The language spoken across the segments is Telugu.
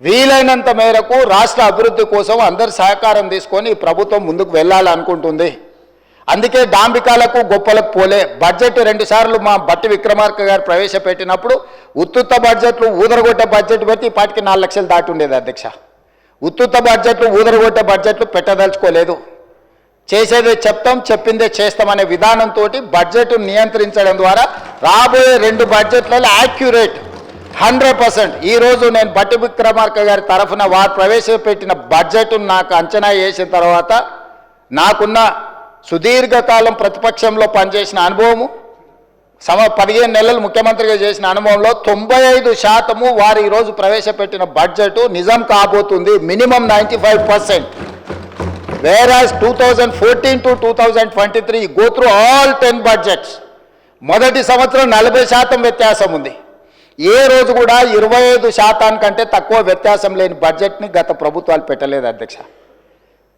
వీలైనంత మేరకు రాష్ట్ర అభివృద్ధి కోసం అందరి సహకారం తీసుకొని ఈ ప్రభుత్వం ముందుకు వెళ్ళాలనుకుంటుంది. అందుకే డాంబికాలకు గొప్పలకు పోలే. బడ్జెట్ 2 సార్లు మా బట్టి విక్రమార్క గారు ప్రవేశపెట్టినప్పుడు ఉత్తుత్త బడ్జెట్లు ఊదరగొట్టే బడ్జెట్ పెట్టి ఇప్పటికి 4 లక్షలు దాటి ఉండేది అధ్యక్ష. ఉత్తుత్త బడ్జెట్లు ఊదరగొట్టే బడ్జెట్లు పెట్టదలుచుకోలేదు. చేసేదే చెప్తాం, చెప్పిందే చేస్తామనే విధానంతో బడ్జెట్ నియంత్రించడం ద్వారా రాబోయే 2 బడ్జెట్లలో యాక్యురేట్ 100%. ఈరోజు నేను బట్టి విక్రమార్క గారి తరఫున వారు ప్రవేశపెట్టిన బడ్జెట్ నాకు అంచనా వేసిన తర్వాత నాకున్న సుదీర్ఘకాలం ప్రతిపక్షంలో పనిచేసిన అనుభవము, 15 నెలలు ముఖ్యమంత్రిగా చేసిన అనుభవంలో 95% వారు ఈరోజు ప్రవేశపెట్టిన బడ్జెట్ నిజం కాబోతుంది. Minimum 95%. Whereas 2014 to 2023 go through all 10 budgets. మొదటి సంవత్సరం 40% వ్యత్యాసం ఉంది. ఏ రోజు కూడా 25% కంటే తక్కువ వ్యత్యాసం లేని బడ్జెట్ని గత ప్రభుత్వాలు పెట్టలేదు అధ్యక్ష.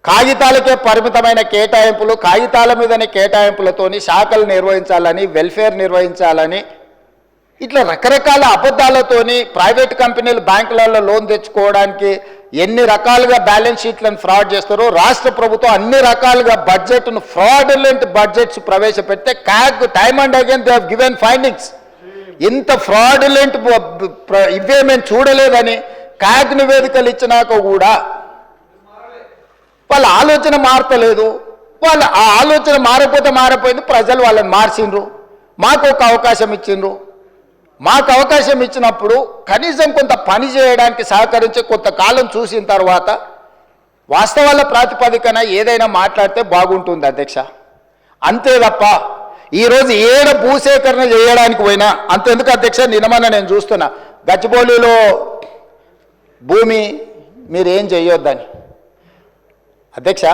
కాగితాలకే పరిమితమైన కేటాయింపులు, కాగితాల మీదనే కేటాయింపులతోని శాఖలు నిర్వహించాలని, వెల్ఫేర్ నిర్వహించాలని, ఇట్లా రకరకాల అబద్ధాలతోని ప్రైవేట్ కంపెనీలు బ్యాంకులలో లోన్ తెచ్చుకోవడానికి ఎన్ని రకాలుగా బ్యాలెన్స్ షీట్లను ఫ్రాడ్ చేస్తారో రాష్ట్ర ప్రభుత్వం అన్ని రకాలుగా బడ్జెట్ను ఫ్రాడులెంట్ బడ్జెట్స్ ప్రవేశపెడితే CAG time and again they have given findings. ఇంత ఫ్రాడులెంట్ ఇవే మేము చూడలేదని క్యాగ్ నివేదికలు ఇచ్చినాక కూడా వాళ్ళ ఆలోచన మారతలేదు. వాళ్ళ ఆ ఆలోచన మారిపోయింది. ప్రజలు వాళ్ళని మార్చిండ్రు, మాకు ఒక అవకాశం ఇచ్చిండ్రు. మాకు అవకాశం ఇచ్చినప్పుడు కనీసం కొంత పని చేయడానికి సహకరించి కొంతకాలం చూసిన తర్వాత వాస్తవాల ప్రాతిపదికన ఏదైనా మాట్లాడితే బాగుంటుంది అధ్యక్ష. అంతే తప్ప ఈరోజు ఏడ భూసేకరణ చేయడానికి పోయినా అంతెందుకు అధ్యక్ష, నిన్నమన్నా నేను చూస్తున్నా గచ్చిబౌలిలో భూమి మీరు ఏం చేయొద్దని. అధ్యక్ష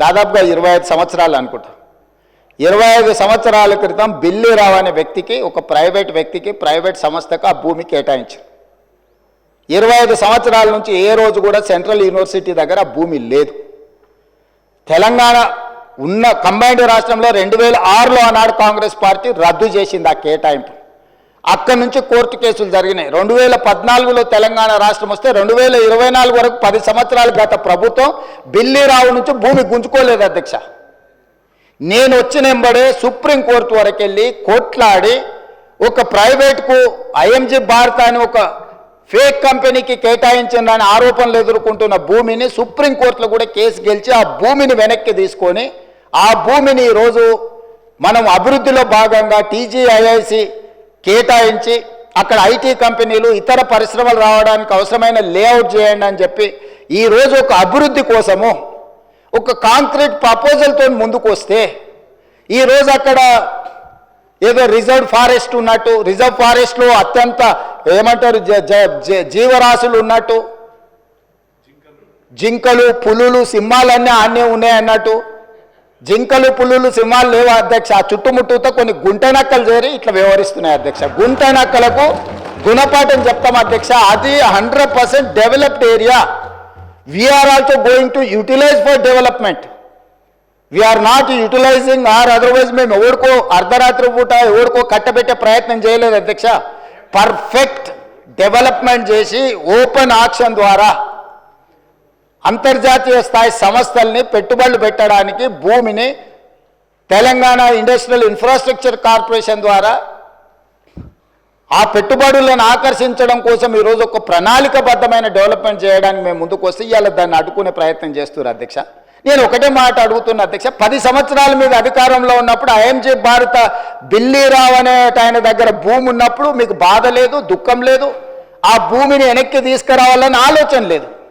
దాదాపుగా 25 సంవత్సరాలు అనుకుంటా, 25 సంవత్సరాల క్రితం బిల్లిరావు అనే వ్యక్తికి, ఒక ప్రైవేట్ వ్యక్తికి, ప్రైవేట్ సంస్థకు ఆ భూమి కేటాయించారు. 25 సంవత్సరాల నుంచి ఏ రోజు కూడా సెంట్రల్ యూనివర్సిటీ దగ్గర ఆ భూమి లేదు. తెలంగాణ ఉన్న కంబైన్డ్ రాష్ట్రంలో 2006లో ఆనాడు కాంగ్రెస్ పార్టీ రద్దు చేసింది ఆ కేటాయింపు. అక్కడి నుంచి కోర్టు కేసులు జరిగినాయి. 2014లో తెలంగాణ రాష్ట్రం వస్తే 2024 వరకు 10 సంవత్సరాలు గత ప్రభుత్వం బిల్లిరావు నుంచి భూమి గుంజుకోలేదు అధ్యక్ష. నేను వచ్చిన వెంబడే సుప్రీంకోర్టు వరకు వెళ్ళి కొట్లాడి ఒక ప్రైవేట్కు ఐఎంజీ భారత్ అని ఒక ఫేక్ కంపెనీకి కేటాయించిందని ఆరోపణలు ఎదుర్కొంటున్న భూమిని సుప్రీంకోర్టులో కూడా కేసు గెలిచి ఆ భూమిని వెనక్కి తీసుకొని ఆ భూమిని ఈరోజు మనం అభివృద్ధిలో భాగంగా టీజీఐఐసి కేటాయించి అక్కడ ఐటీ కంపెనీలు ఇతర పరిశ్రమలు రావడానికి అవసరమైన లేఅవుట్ చేయండి అని చెప్పి ఈరోజు ఒక అభివృద్ధి కోసము ఒక కాంక్రీట్ ప్రపోజల్తో ముందుకు వస్తే ఈరోజు అక్కడ ఏదో రిజర్వ్ ఫారెస్ట్ ఉన్నట్టు, రిజర్వ్ ఫారెస్ట్లో అత్యంత ఏమంటారు జీవరాశులు ఉన్నట్టు, జింకలు, పులులు, సింహాలన్నీ ఆనే ఉన్నాయన్నట్టు, జింకలు, పులులు, సింహాలు లేవు అధ్యక్ష. ఆ చుట్టుముట్టుతో కొన్ని గుంట నక్కలు చేరి ఇట్లా వ్యవహరిస్తున్నాయి అధ్యక్ష. గుంట నక్కలకు గుణపాఠం చెప్తాం అధ్యక్ష. అది 100% developed area. We are also going to utilize for development. We are not utilizing or otherwise మేము ఎవరికో అర్ధరాత్రి పూట ఎవరికో కట్టబెట్టే ప్రయత్నం చేయలేదు అధ్యక్ష. పర్ఫెక్ట్ డెవలప్మెంట్ చేసి ఓపెన్ ఆక్షన్ ద్వారా అంతర్జాతీయ స్థాయి సంస్థల్ని పెట్టుబడులు పెట్టడానికి భూమిని తెలంగాణ ఇండస్ట్రియల్ ఇన్ఫ్రాస్ట్రక్చర్ కార్పొరేషన్ ద్వారా ఆ పెట్టుబడులను ఆకర్షించడం కోసం ఈరోజు ఒక ప్రణాళికబద్ధమైన డెవలప్మెంట్ చేయడానికి మేము ముందుకు వస్తే ఇవాళ దాన్ని అడ్డుకునే ప్రయత్నం చేస్తున్నారు అధ్యక్ష. నేను ఒకటే మాట అడుగుతున్నా అధ్యక్ష, 10 సంవత్సరాల మీద అధికారంలో ఉన్నప్పుడు ఐఎంజీ భారత బిల్లిరావు అనే ఆయన దగ్గర భూమి ఉన్నప్పుడు మీకు బాధ లేదు, దుఃఖం లేదు, ఆ భూమిని వెనక్కి తీసుకురావాలని ఆలోచన లేదు.